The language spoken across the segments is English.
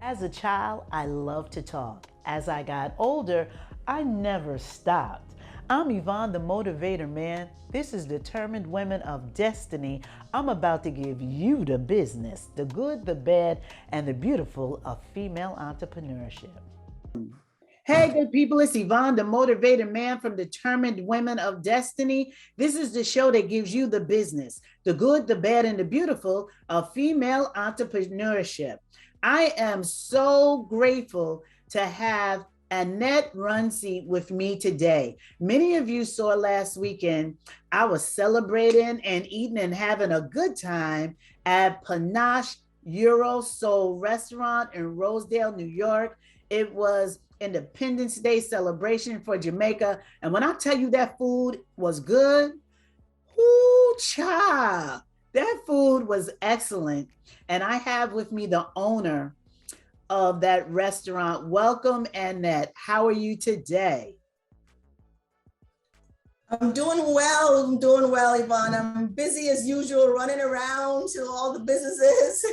As a child, I loved to talk. As I got older, I never stopped. I'm Yvonne, the motivator man. This is Determined Women of Destiny. I'm about to give you the business, the good, the bad, and the beautiful of female entrepreneurship. Hey, good people, it's Yvonne, the motivator man from Determined Women of Destiny. This is the show that gives you the business, the good, the bad, and the beautiful of female entrepreneurship. I am so grateful to have Annette Runcie with me today. Many of you saw last weekend, I was celebrating and eating and having a good time at Pa-nash Eurosoul restaurant in Rosedale, New York. It was Independence Day celebration for Jamaica. And when I tell you that food was good, ooh, child, that food was excellent. And I have with me the owner of that restaurant. Welcome, Annette. How are you today? I'm doing well. I'm doing well, Yvonne. I'm busy as usual, running around to all the businesses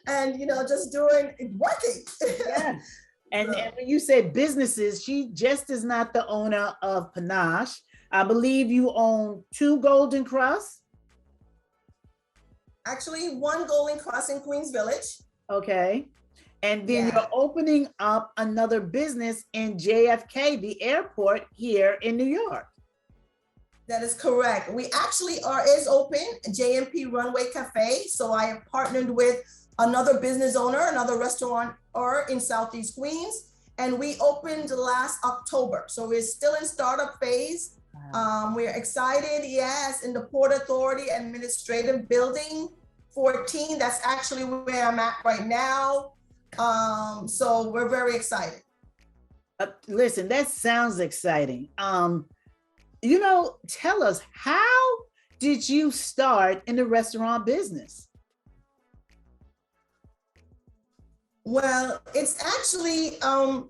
and, just working. Yes. And when you said businesses, she just is not the owner of Pa-nash. I believe you own 2 Golden Cross. Actually, 1 Golden Cross in Queens Village. Okay. And then you're opening up another business in JFK, the airport here in New York. That is correct. We actually is open, JMP Runway Cafe. So I have partnered with another business owner, another restaurant in Southeast Queens, and we opened last October. So we're still in startup phase. Wow. We're excited, yes, in the Port Authority Administrative Building 14. That's actually where I'm at right now. So we're very excited. Listen, that sounds exciting. Tell us, how did you start in the restaurant business? Well, it's actually, I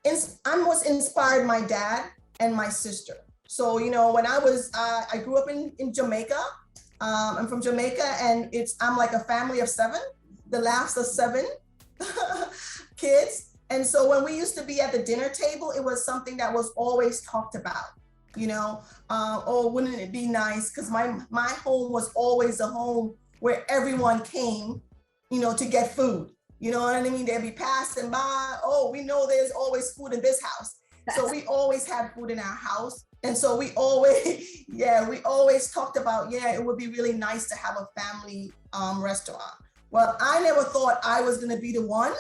was inspired by my dad and my sister. So, when I grew up in Jamaica. I'm from Jamaica, and I'm like a family of 7, the last of 7 kids. And so when we used to be at the dinner table, it was something that was always talked about, oh, wouldn't it be nice? Because my home was always a home where everyone came, to get food. You know what I mean? They'd be passing by. Oh, we know there's always food in this house. So we always had food in our house. And so we always talked about, it would be really nice to have a family restaurant. Well, I never thought I was going to be the one,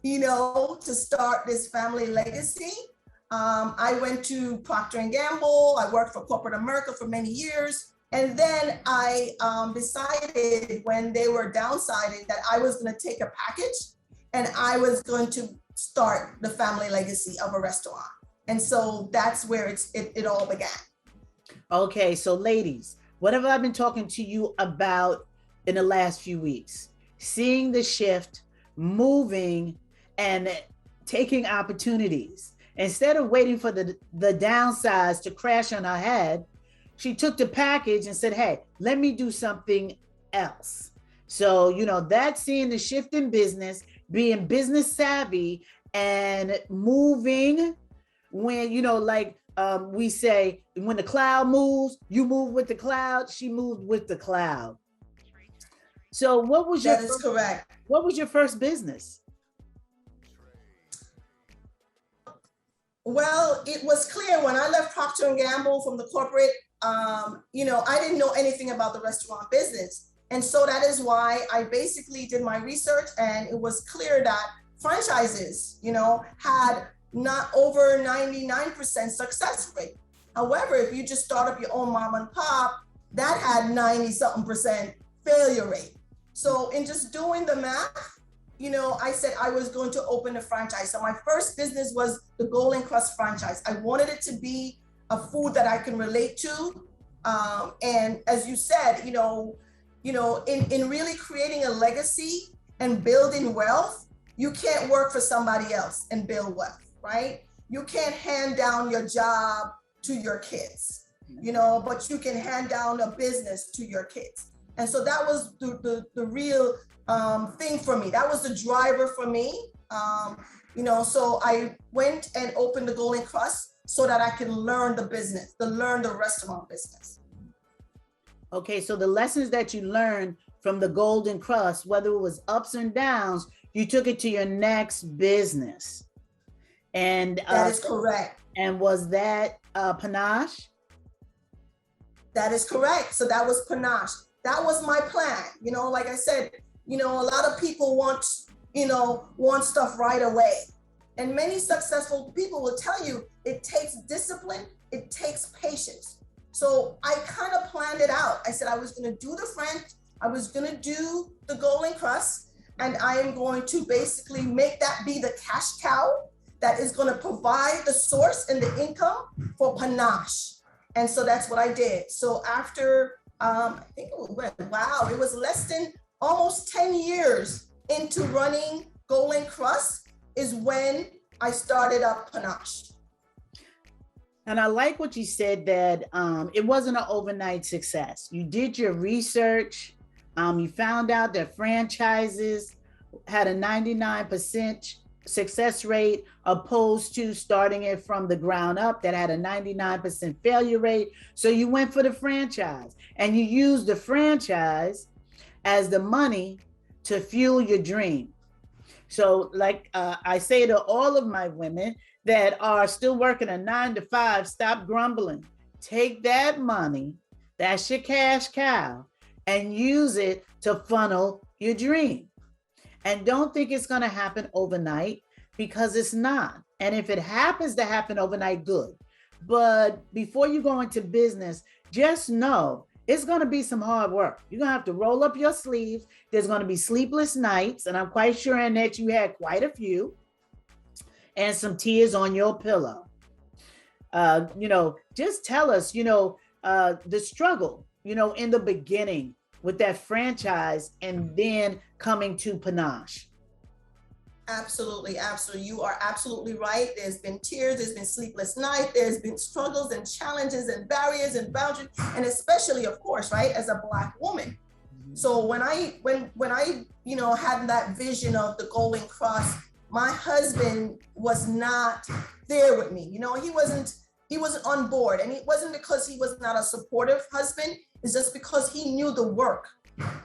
to start this family legacy. I went to Procter & Gamble. I worked for corporate America for many years. And then I decided when they were downsizing that I was going to take a package and I was going to start the family legacy of a restaurant. And so that's where it all began. Okay, so ladies, what have I been talking to you about in the last few weeks? Seeing the shift, moving, and taking opportunities. Instead of waiting for the downsize to crash on her head, she took the package and said, hey, let me do something else. So, that's seeing the shift in business, being business savvy, and moving when, we say, when the cloud moves, you move with the cloud. She moved with the cloud. So what was correct. What was your first business? Well, it was clear when I left Procter & Gamble from the corporate, I didn't know anything about the restaurant business. And so that is why I basically did my research, and it was clear that franchises, had not over 99% success rate. However, if you just start up your own mom and pop, that had 90-something% failure rate. So in just doing the math, I said I was going to open a franchise. So my first business was the Golden Crust franchise. I wanted it to be a food that I can relate to. And as you said, in really creating a legacy and building wealth, you can't work for somebody else and build wealth, right? You can't hand down your job to your kids, but you can hand down a business to your kids. And so that was the real thing for me. That was the driver for me. So I went and opened the Golden Crust so that I can learn the business, learn the restaurant business. Okay, so the lessons that you learned from the Golden Crust, whether it was ups and downs, you took it to your next business. And that is correct. And was that Pa-nash? That is correct. So that was Pa-nash. That was my plan. Like I said, a lot of people want stuff right away. And many successful people will tell you it takes discipline, it takes patience. So I kind of planned it out. I said I was going to do the French, I was going to do the Golden Crust, and I am going to basically make that be the cash cow that is going to provide the source and the income for Pa-nash. And so that's what I did. So after, I think it was less than almost 10 years into running Golden Crust is when I started up Pa-nash. And I like what you said that it wasn't an overnight success. You did your research. You found out that franchises had a 99% success rate opposed to starting it from the ground up that had a 99% failure rate. So you went for the franchise and you used the franchise as the money to fuel your dream. So like I say to all of my women that are still working a 9 to 5, stop grumbling. Take that money, that's your cash cow, and use it to funnel your dream. And don't think it's going to happen overnight, because it's not. And if it happens to happen overnight, good. But before you go into business, just know it's going to be some hard work. You're going to have to roll up your sleeves. There's going to be sleepless nights. And I'm quite sure, Annette, you had quite a few. And some tears on your pillow. Just tell us, the struggle, in the beginning with that franchise and then coming to Pa-nash. Absolutely. You are absolutely right. There's been tears, there's been sleepless nights, there's been struggles and challenges and barriers and boundaries, and especially, of course, right, as a Black woman. So when I had that vision of the Golden Crust, my husband was not there with me. He wasn't on board, and it wasn't because he was not a supportive husband. It's just because he knew the work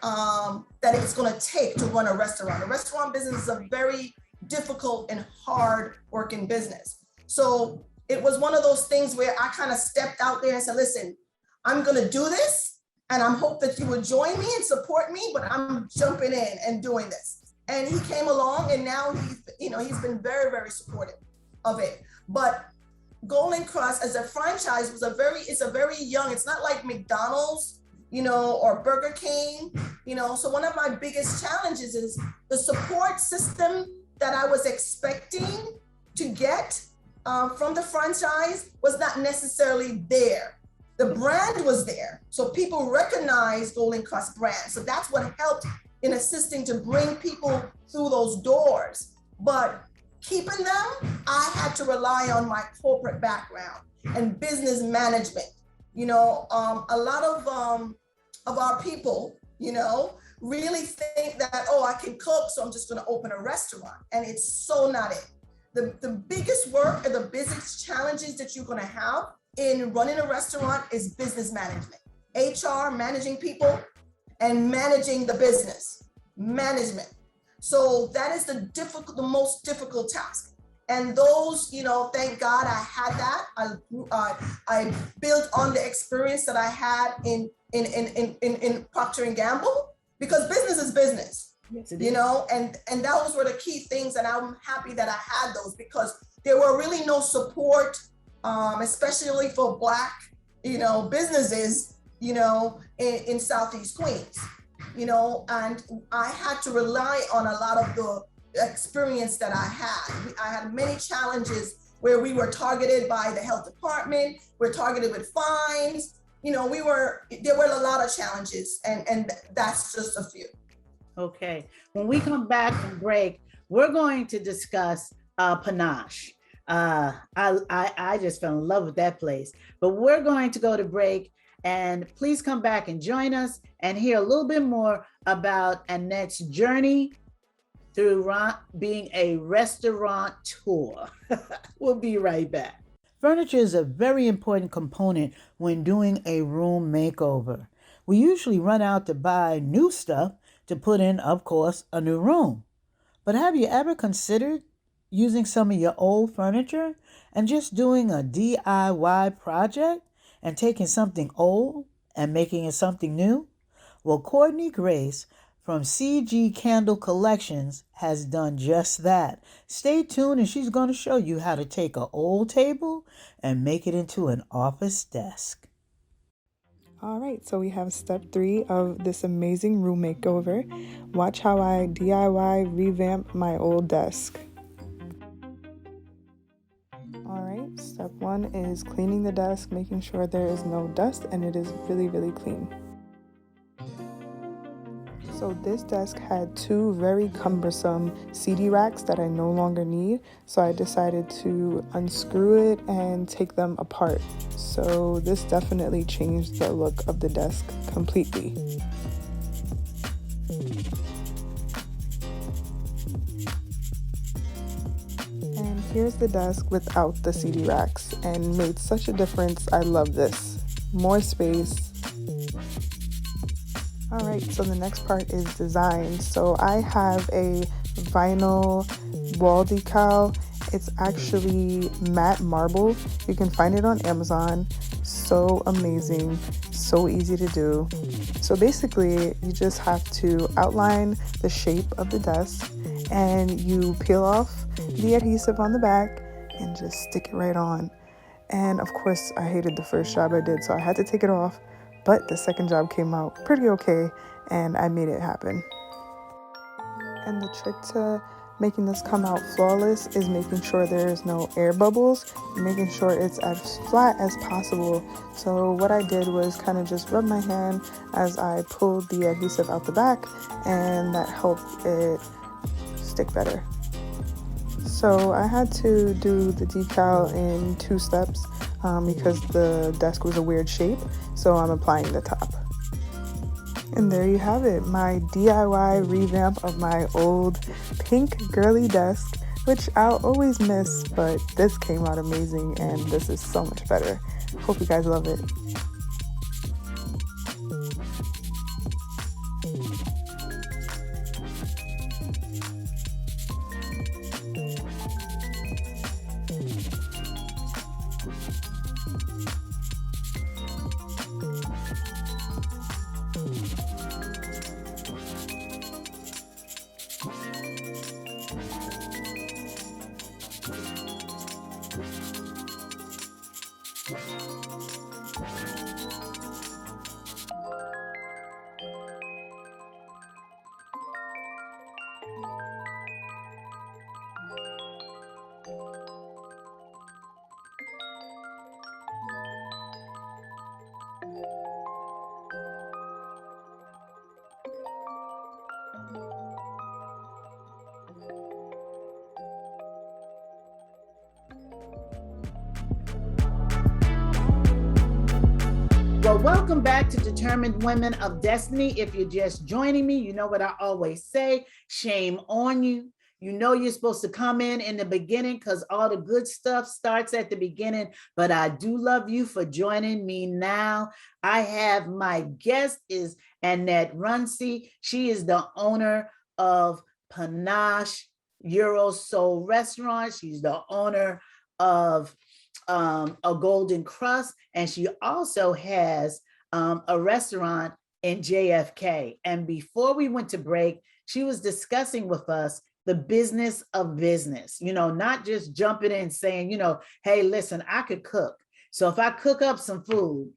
that it's going to take to run a restaurant. A restaurant business is a very difficult and hard working business. So it was one of those things where I kind of stepped out there and said, listen, I'm going to do this, and I hope that you will join me and support me, but I'm jumping in and doing this. And he came along, and now he's been very, very supportive of it. But Golden Crust as a franchise it's a very young, it's not like McDonald's, or Burger King, so one of my biggest challenges is the support system that I was expecting to get from the franchise was not necessarily there. The brand was there. So people recognize Golden Crust brand. So that's what helped in assisting to bring people through those doors. But keeping them, I had to rely on my corporate background and business management. A lot of our people, really think that, I can cook, so I'm just going to open a restaurant. And it's so not it. The biggest work and the biggest challenges that you're going to have in running a restaurant is business management, HR, managing people, and managing the business management. So that is the most difficult task. And those, thank God I had that. I built on the experience that I had in Procter & Gamble, because business is business. Yes, it is. And those were the key things, and I'm happy that I had those, because there were really no support, especially for Black, businesses, in Southeast Queens, and I had to rely on a lot of the experience that I had. I had many challenges where we were targeted by the health department, we're targeted with fines, there were a lot of challenges, and that's just a few. Okay, when we come back from break, we're going to discuss Pa-nash. I just fell in love with that place, but we're going to go to break, And please come back and join us and hear a little bit more about Annette's journey through being a restaurateur. We'll be right back. Furniture is a very important component when doing a room makeover. We usually run out to buy new stuff to put in, of course, a new room. But have you ever considered using some of your old furniture and just doing a DIY project and taking something old and making it something new? Well, Courtney Grace from CG Candle Collections has done just that. Stay tuned and she's going to show you how to take an old table and make it into an office desk. All right, so we have step 3 of this amazing room makeover. Watch how I DIY revamp my old desk. All right, step 1 is cleaning the desk, making sure there is no dust and it is really, really clean. So this desk had 2 very cumbersome CD racks that I no longer need, so I decided to unscrew it and take them apart. So this definitely changed the look of the desk completely. And here's the desk without the CD racks, and made such a difference. I love this. More space. All right, so the next part is design. So I have a vinyl wall decal. It's actually matte marble. You can find it on Amazon. So amazing, so easy to do. So basically, you just have to outline the shape of the desk and you peel off the adhesive on the back and just stick it right on. And of course, I hated the first job I did, so I had to take it off. But the second job came out pretty okay, and I made it happen. And the trick to making this come out flawless is making sure there's no air bubbles, making sure it's as flat as possible. So what I did was kind of just rub my hand as I pulled the adhesive out the back, and that helped it stick better. So I had to do the decal in 2 steps because the desk was a weird shape, so I'm applying the top. And there you have it, my DIY revamp of my old pink girly desk, which I'll always miss, but this came out amazing and this is so much better. Hope you guys love it. Well, welcome back to Determined Women of Destiny. If you're just joining me, you know what I always say, shame on you. You know you're supposed to come in the beginning because all the good stuff starts at the beginning, but I do love you for joining me now. I have my guest is Annette Runcie. She is the owner of Pa-nash Eurosoul restaurant. She's the owner of a Golden Crust, and she also has a restaurant in JFK. And before we went to break, she was discussing with us the business of business, you know, not just jumping in saying, you know, hey, listen, I could cook. So if I cook up some food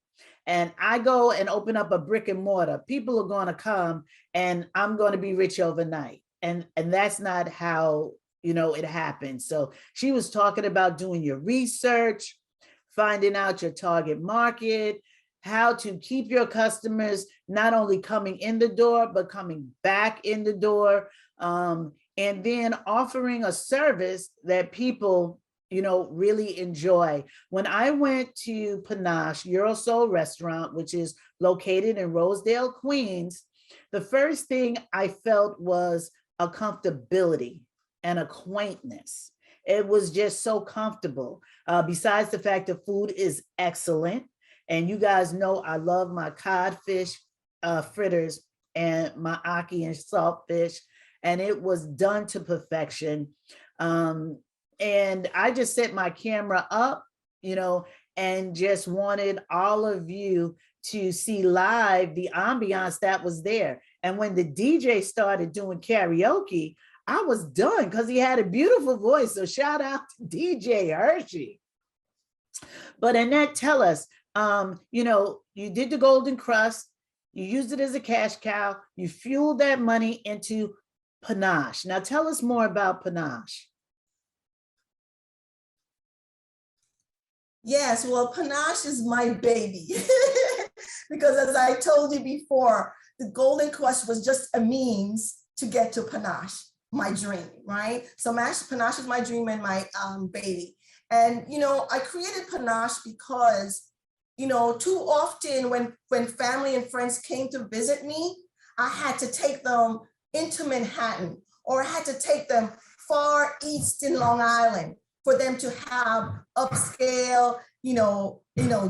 and I go and open up a brick and mortar, people are going to come and I'm going to be rich overnight. And that's not how it happens. So she was talking about doing your research, finding out your target market, how to keep your customers not only coming in the door, but coming back in the door, and then offering a service that people really enjoy. When I went to Pa-nash Eurosoul restaurant, which is located in Rosedale, Queens, the first thing I felt was a comfortability and a quaintness. It was just so comfortable. Besides the fact the food is excellent, and you guys know I love my codfish fritters and my ackee and saltfish, and it was done to perfection. Um, and I just set my camera up, and just wanted all of you to see live the ambiance that was there. And when the DJ started doing karaoke, I was done because he had a beautiful voice. So shout out to DJ Hershey. But Annette, tell us, you did the golden crust, you used it as a cash cow, you fueled that money into Pa-nash. Now tell us more about Pa-nash. Yes, well, Pa-nash is my baby because as I told you before, the golden crust was just a means to get to Pa-nash, my dream, right? So Pa-nash is my dream and my baby. And, I created Pa-nash because, too often when family and friends came to visit me, I had to take them into Manhattan, or I had to take them far east in Long Island for them to have upscale,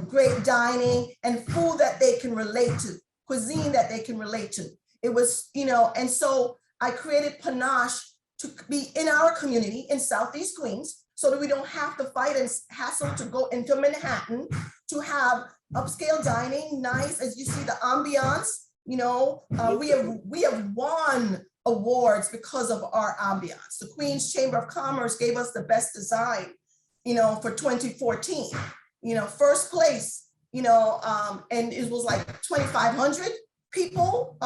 great dining and food that they can relate to, cuisine that they can relate to. It was, and so I created Pa-nash to be in our community in Southeast Queens so that we don't have to fight and hassle to go into Manhattan to have upscale dining, nice, as you see the ambiance, we have won awards because of our ambiance. The Queens Chamber of Commerce gave us the best design, for 2014, first place, and it was like 2,500 people,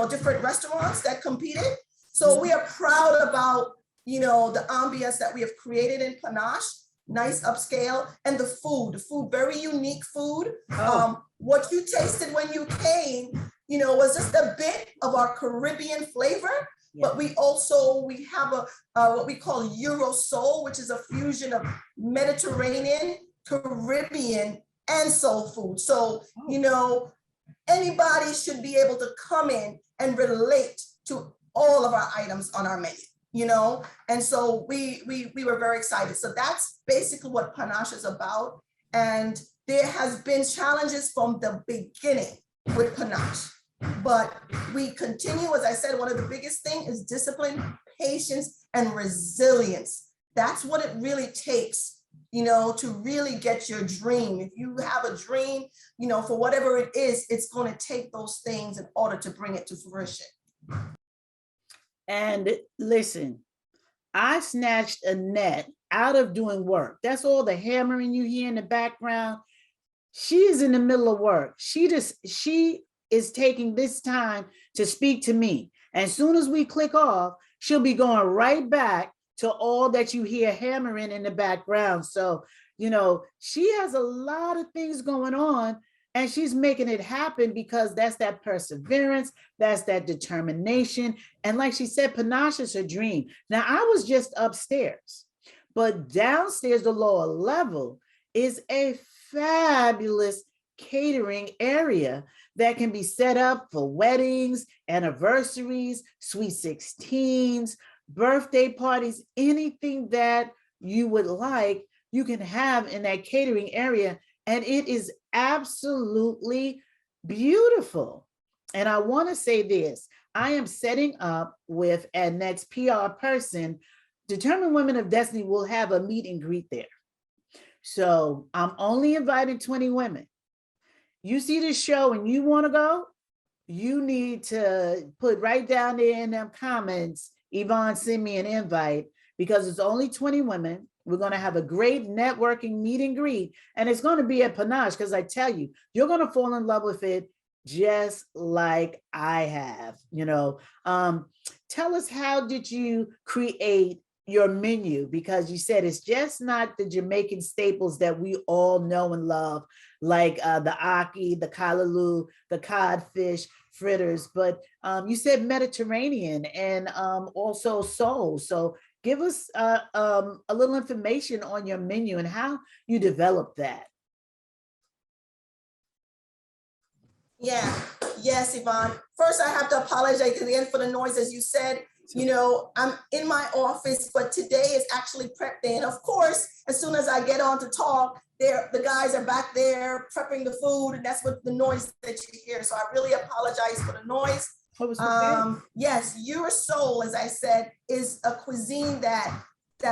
different restaurants that competed. So we are proud about, the ambiance that we have created in Pa-nash, nice upscale, and the food, very unique food. What you tasted when you came, was just a bit of our Caribbean flavor, but we have what we call Eurosoul, which is a fusion of Mediterranean, Caribbean, and soul food. So, anybody should be able to come in and relate to all of our items on our menu, and so we were very excited. So that's basically what Pa-nash is about. And there has been challenges from the beginning with Pa-nash, but we continue. As I said, one of the biggest things is discipline, patience, and resilience. That's what it really takes, to really get your dream. If you have a dream, for whatever it is, it's going to take those things in order to bring it to fruition. And listen, I snatched Annette out of doing work. That's all the hammering you hear in the background. She is in the middle of work. She is taking this time to speak to me. And as soon as we click off, she'll be going right back to all that you hear hammering in the background. So, she has a lot of things going on, and she's making it happen because that's that perseverance, that's that determination. And like she said, Pa-nash is her dream. Now, I was just upstairs, but downstairs, the lower level, is a fabulous catering area that can be set up for weddings, anniversaries, sweet 16s, birthday parties, anything that you would like, you can have in that catering area. And it is absolutely beautiful. And I want to say this, I am setting up with Annette's PR person. Determined Women of Destiny will have a meet and greet there. So I'm only inviting 20 women. You see this show and you want to go, you need to put right down there in them comments, Yvonne, send me an invite, because it's only 20 women. We're going to have a great networking meet and greet, and it's going to be at Pa-nash, because I tell you, you're going to fall in love with it just like I have. Tell us, how did you create your menu? Because you said it's just not the Jamaican staples that we all know and love, like the ackee, the kalaloo, the codfish fritters, but you said Mediterranean and also soul. So Give us a little information on your menu and how you developed that. Yeah, yes, Yvonne. First, I have to apologize again for the noise, as you said. You know, I'm in my office, but today is actually prep day. And of course, as soon as I get on to talk, the guys are back there prepping the food, and that's what the noise that you hear. So I really apologize for the noise. Yes, Eurosoul, as I said, is a cuisine that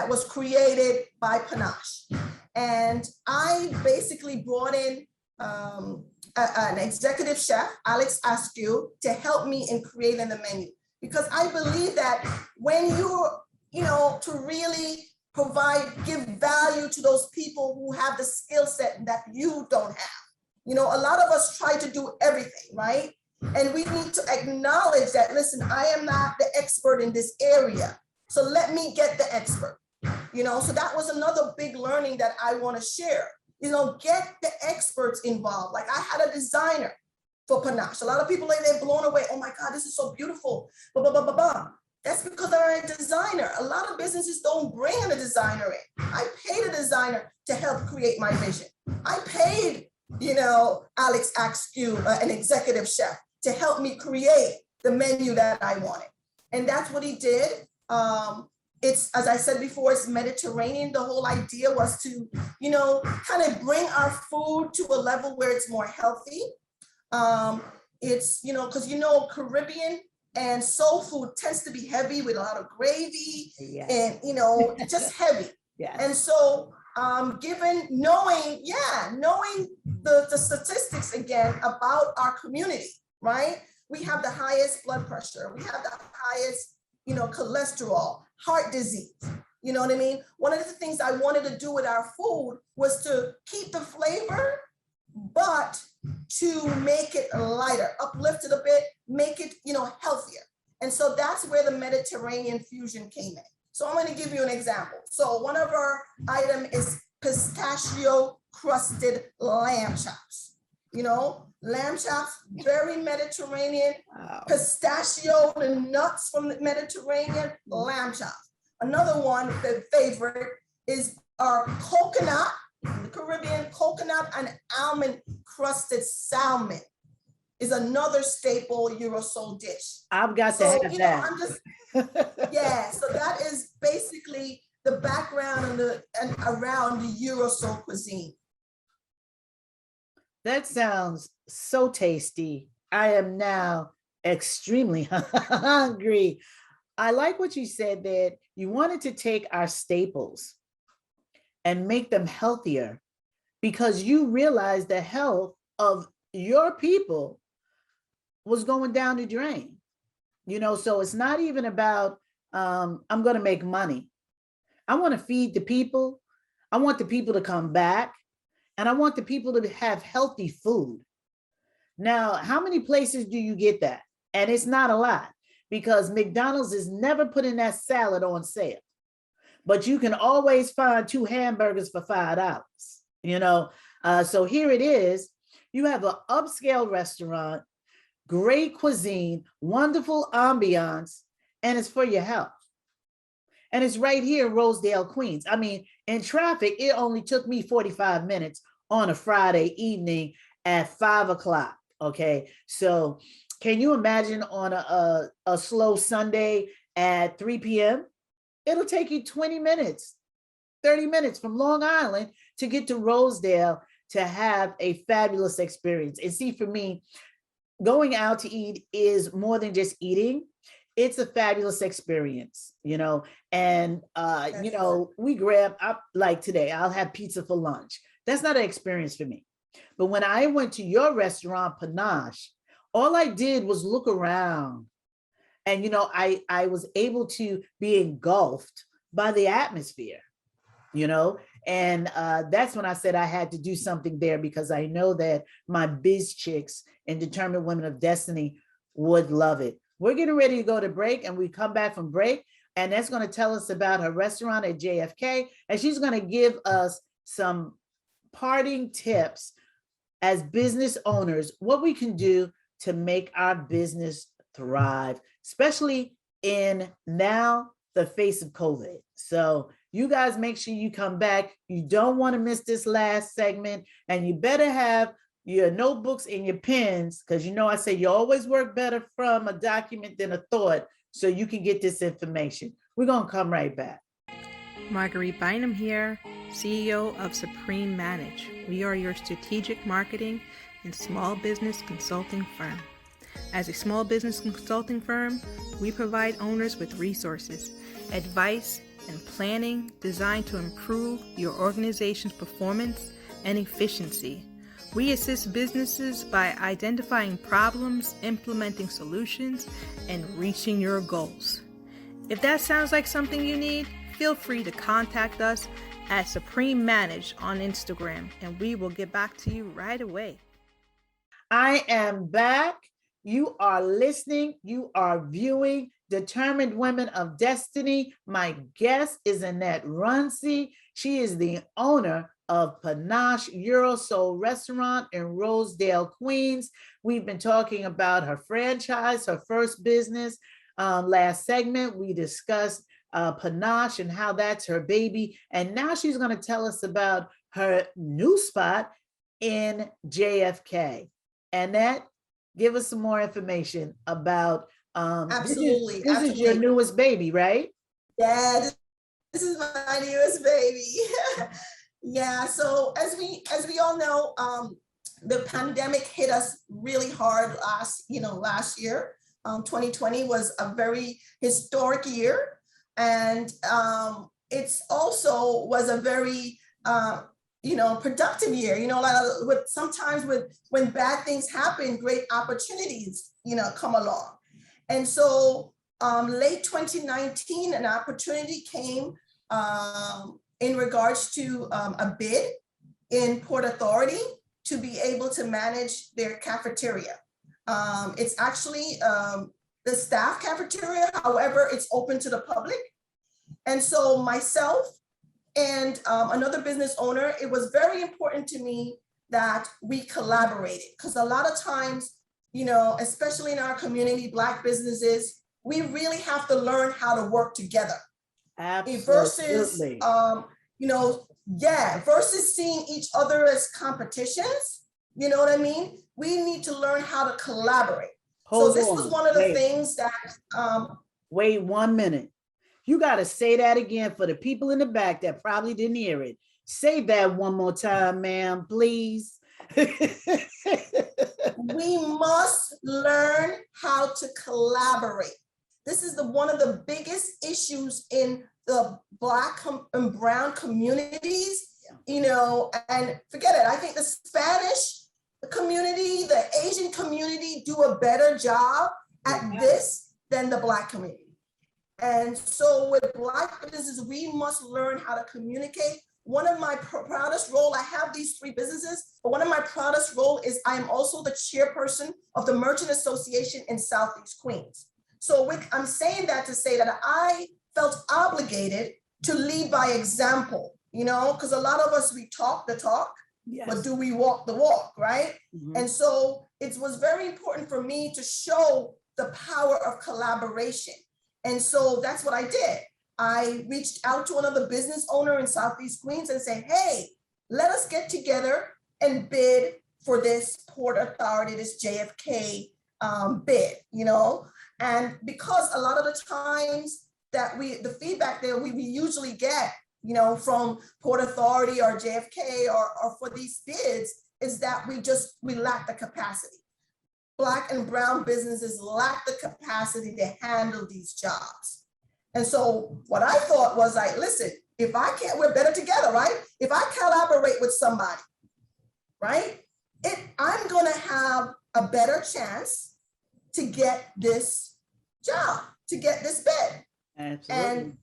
was created by Pa-nash. And I basically brought in an executive chef, Alex Askew, to help me in creating the menu. Because I believe that when to really give value to those people who have the skill set that you don't have. A lot of us try to do everything, right? And we need to acknowledge that, listen, I am not the expert in this area. So let me get the expert, so that was another big learning that I want to share. Get the experts involved. Like I had a designer for Pa-nash. A lot of people, they're blown away. Oh my God, this is so beautiful. That's because they're a designer. A lot of businesses don't bring in a designer in. I paid a designer to help create my vision. I paid, Alex Askew, an executive chef, to help me create the menu that I wanted. And that's what he did. It's, as I said before, it's Mediterranean. The whole idea was to, kind of bring our food to a level where it's more healthy. It's, because, Caribbean and soul food tends to be heavy with a lot of gravy. Yes. And, just heavy. Yes. And so, knowing the statistics again about our community, right? We have the highest blood pressure. We have the highest, cholesterol, heart disease. You know what I mean? One of the things I wanted to do with our food was to keep the flavor, but to make it lighter, uplift it a bit, make it, healthier. And so that's where the Mediterranean fusion came in. So I'm going to give you an example. So one of our items is pistachio crusted lamb chops. Lamb chops, very Mediterranean. Wow. Pistachio, the nuts from the Mediterranean, lamb chops. Another one, the favorite, is our coconut, the Caribbean coconut and almond crusted salmon is another staple Eurosoul dish. I've got to have that. So that is basically the background and around the Eurosoul cuisine. That sounds so tasty. I am now extremely hungry. I like what you said, that you wanted to take our staples and make them healthier because you realized the health of your people was going down the drain. So it's not even about, I'm going to make money. I want to feed the people. I want the people to come back. And I want the people to have healthy food. Now, how many places do you get that? And it's not a lot, because McDonald's is never putting that salad on sale. But you can always find 2 hamburgers for $5. So here it is. You have an upscale restaurant, great cuisine, wonderful ambiance, and it's for your health. And it's right here in Rosedale, Queens. I mean, in traffic, it only took me 45 minutes on a Friday evening at 5 o'clock. Okay. So can you imagine on a slow Sunday at 3 p.m.? It'll take you 20 minutes, 30 minutes from Long Island to get to Rosedale to have a fabulous experience. And see, for me, going out to eat is more than just eating. It's a fabulous experience, and, we grab up, like today, I'll have pizza for lunch. That's not an experience for me. But when I went to your restaurant, Pa-nash, all I did was look around and, I was able to be engulfed by the atmosphere, and that's when I said I had to do something there, because I know that my biz chicks and determined women of destiny would love it. We're getting ready to go to break, and we come back from break, and that's going to tell us about her restaurant at JFK, and she's going to give us some parting tips as business owners, what we can do to make our business thrive, especially in now the face of COVID. So you guys make sure you come back. You don't want to miss this last segment, and you better have your notebooks and your pens, because you know I say you always work better from a document than a thought, so you can get this information. We're going to come right back. Marguerite Bynum here, CEO of Supreme Manage. We are your strategic marketing and small business consulting firm. As a small business consulting firm, we provide owners with resources, advice, and planning designed to improve your organization's performance and efficiency. We assist businesses by identifying problems, implementing solutions, and reaching your goals. If that sounds like something you need, feel free to contact us at Supreme Manage on Instagram, and we will get back to you right away. I am back. You are listening. You are viewing Determined Women of Destiny. My guest is Annette Runcie. She is the owner of Pa-nash Eurosoul restaurant in Rosedale, Queens. We've been talking about her franchise, her first business. Last segment, we discussed Pa-nash and how that's her baby. And now she's going to tell us about her new spot in JFK. Annette, give us some more information about Absolutely. This is your newest baby, right? Yeah, this is my newest baby. Yeah, so as we all know, the pandemic hit us really hard last year. 2020 was a very historic year, and it's also was a very productive year. Sometimes when bad things happen, great opportunities come along. And so late 2019, an opportunity came in regards to a bid in Port Authority to be able to manage their cafeteria. It's actually the staff cafeteria, however, it's open to the public. And so myself and another business owner, it was very important to me that we collaborated, because a lot of times, especially in our community, Black businesses, we really have to learn how to work together. Absolutely. Versus seeing each other as competitions, you know what I mean? We need to learn how to collaborate. So this was one of the things that... Wait 1 minute. You got to say that again for the people in the back that probably didn't hear it. Say that one more time, ma'am, please. We must learn how to collaborate. This is one of the biggest issues in the Black and brown communities, and forget it. I think the Spanish community, the Asian community do a better job at this than the Black community. And so with Black businesses, we must learn how to communicate. One of my proudest role, I have these 3 businesses, but one of my proudest role is I am also the chairperson of the Merchant Association in Southeast Queens. So I'm saying that to say that I felt obligated to lead by example, because a lot of us, we talk the talk, yes, but do we walk the walk, right? Mm-hmm. And so it was very important for me to show the power of collaboration. And so that's what I did. I reached out to another business owner in Southeast Queens and said, hey, let us get together and bid for this Port Authority, this JFK bid, And because a lot of the times that the feedback that we usually get, from Port Authority or JFK or for these bids is that we lack the capacity. Black and brown businesses lack the capacity to handle these jobs. And so what I thought was like, listen, if I can't, we're better together, right? If I collaborate with somebody, right? I'm gonna have a better chance to get this job, to get this bid. Absolutely. And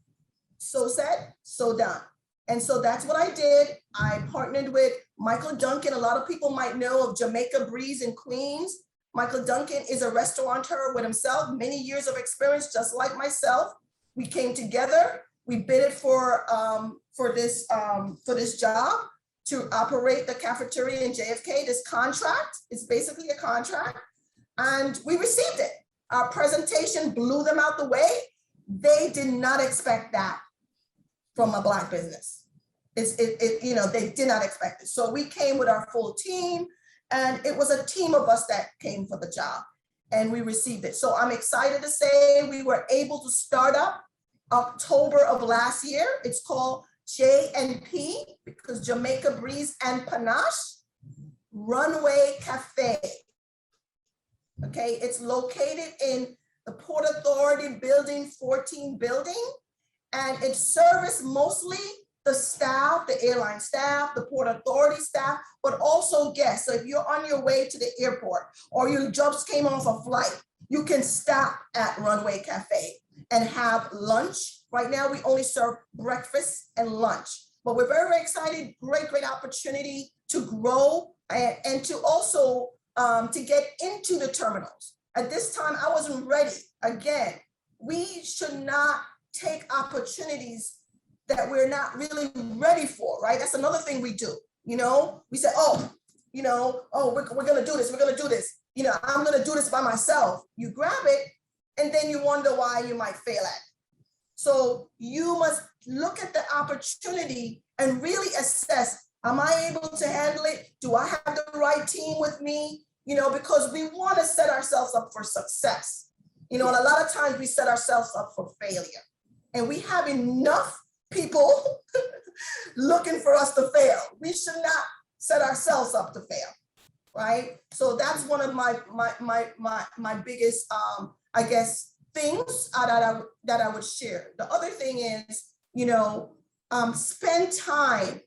so said, so done. And so that's what I did. I partnered with Michael Duncan. A lot of people might know of Jamaica Breeze in Queens. Michael Duncan is a restaurateur with himself, many years of experience, just like myself. We came together. We bidded for this job to operate the cafeteria in JFK. This contract is basically a contract, and we received it. Our presentation blew them out the way. They did not expect that from a Black business. They did not expect it. So we came with our full team, and it was a team of us that came for the job, and we received it. So I'm excited to say we were able to start up October of last year. It's called J&P, because Jamaica Breeze and Pa-nash Runway Cafe. Okay, it's located in the Port Authority Building 14 building, and it services mostly the staff, the airline staff, the Port Authority staff, but also guests. So if you're on your way to the airport or you just came off a flight, you can stop at Runway Cafe and have lunch. Right now, we only serve breakfast and lunch, but we're very, very excited. Great opportunity to grow and to also to get into the terminals. At this time, I wasn't ready. Again, we should not take opportunities that we're not really ready for, right? That's another thing we do. We say, we're gonna do this, I'm gonna do this by myself. You grab it, and then you wonder why you might fail at it. So you must look at the opportunity and really assess, am I able to handle it? Do I have the right team with me? Because we want to set ourselves up for success. And a lot of times we set ourselves up for failure. And we have enough people looking for us to fail. We should not set ourselves up to fail, right? So that's one of my biggest, things that I would share. The other thing is, spend time,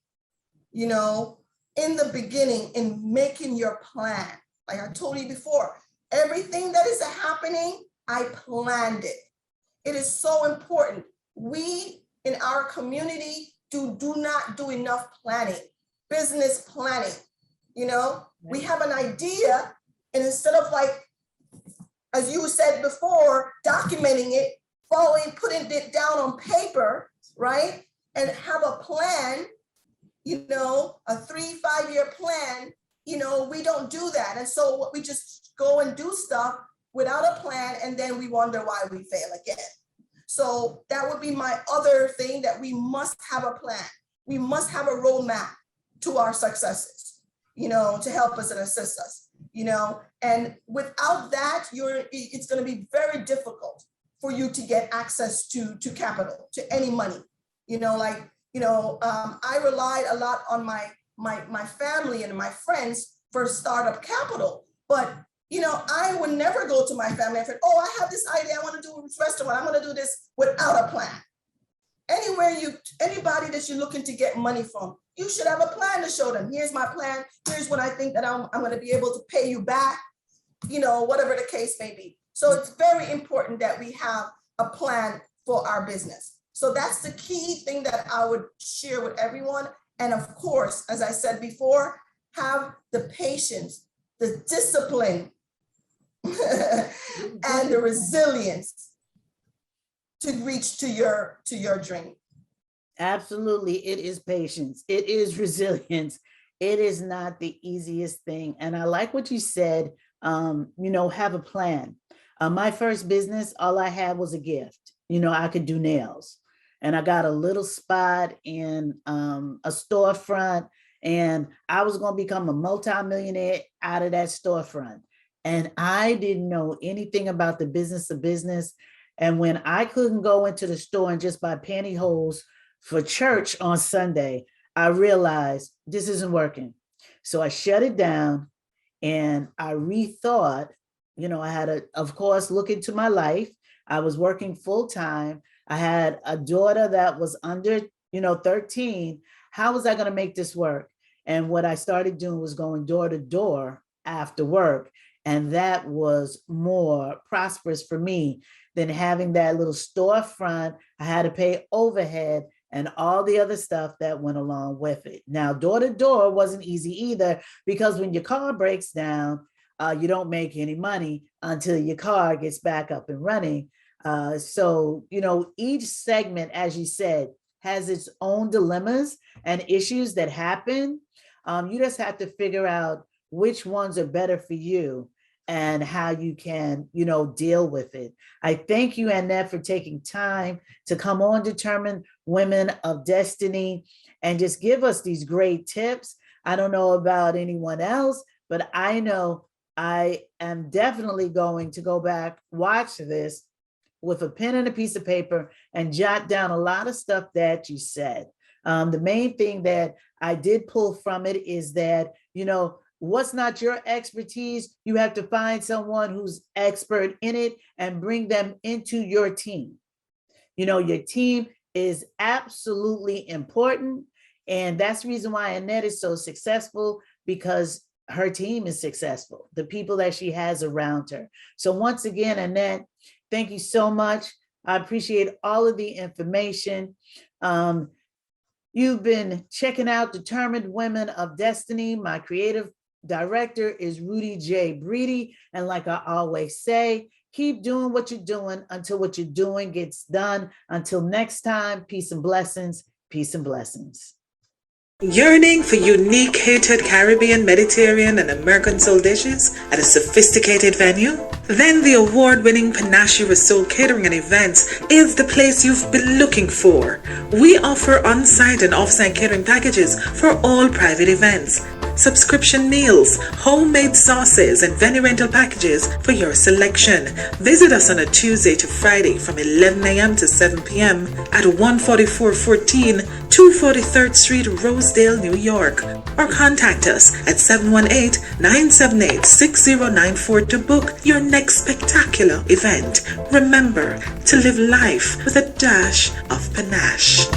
in the beginning in making your plan. Like I told you before, everything that is happening, I planned it. It is so important. We in our community do not do enough planning, business planning. We have an idea, and instead of, like, as you said before, documenting it, putting it down on paper, right? And have a plan, a 3-5 year plan, we don't do that. And so we just go and do stuff without a plan, and then we wonder why we fail again. So that would be my other thing, that we must have a plan. We must have a roadmap to our successes, to help us and assist us, and without that, it's going to be very difficult for you to get access to capital, to any money. I relied a lot on my family and my friends for startup capital, but I would never go to my family and say, oh, I have this idea, I want to do this restaurant, I'm going to do this, without a plan. Anybody that you're looking to get money from, you should have a plan to show them. Here's my plan. Here's what I think that I'm going to be able to pay you back, whatever the case may be. So it's very important that we have a plan for our business. So that's the key thing that I would share with everyone. And of course, as I said before, have the patience, the discipline, and the resilience to reach to your dream. Absolutely. It is patience. It is resilience. It is not the easiest thing. And I like what you said, have a plan. My first business, all I had was a gift. I could do nails. And I got a little spot in a storefront, and I was going to become a multimillionaire out of that storefront. And I didn't know anything about the business of business. And when I couldn't go into the store and just buy pantyhose for church on Sunday, I realized this isn't working. So I shut it down and I rethought, I had to, of course, look into my life. I was working full time. I had a daughter that was under, 13. How was I going to make this work? And what I started doing was going door to door after work. And that was more prosperous for me than having that little storefront. I had to pay overhead and all the other stuff that went along with it. Now, door to door wasn't easy either, because when your car breaks down, you don't make any money until your car gets back up and running. So, each segment, as you said, has its own dilemmas and issues that happen. You just have to figure out which ones are better for you and how you can, deal with it. I thank you, Annette, for taking time to come on Determined Women of Destiny and just give us these great tips. I don't know about anyone else, but I know I am definitely going to go back, watch this with a pen and a piece of paper and jot down a lot of stuff that you said. The main thing that I did pull from it is that, what's not your expertise, you have to find someone who's expert in it and bring them into your team. Your team is absolutely important. And that's the reason why Annette is so successful, because her team is successful, the people that she has around her. So once again, Annette, thank you so much. I appreciate all of the information. You've been checking out Determined Women of Destiny. My creative director is Rudy J. Breedy. And like I always say, keep doing what you're doing until what you're doing gets done. Until next time, peace and blessings. Peace and blessings. Yearning for unique catered Caribbean, Mediterranean, and American soul dishes at a sophisticated venue? Then the award-winning Pa-nash Eurosoul Catering and Events is the place you've been looking for. We offer on-site and off-site catering packages for all private events, subscription meals, homemade sauces, and venue rental packages for your selection. Visit us on a Tuesday to Friday from 11 a.m. to 7 p.m. at 14414 243rd Street, Rosedale, New York, or contact us at 718-978-6094 to book your next spectacular event. Remember to live life with a dash of panache.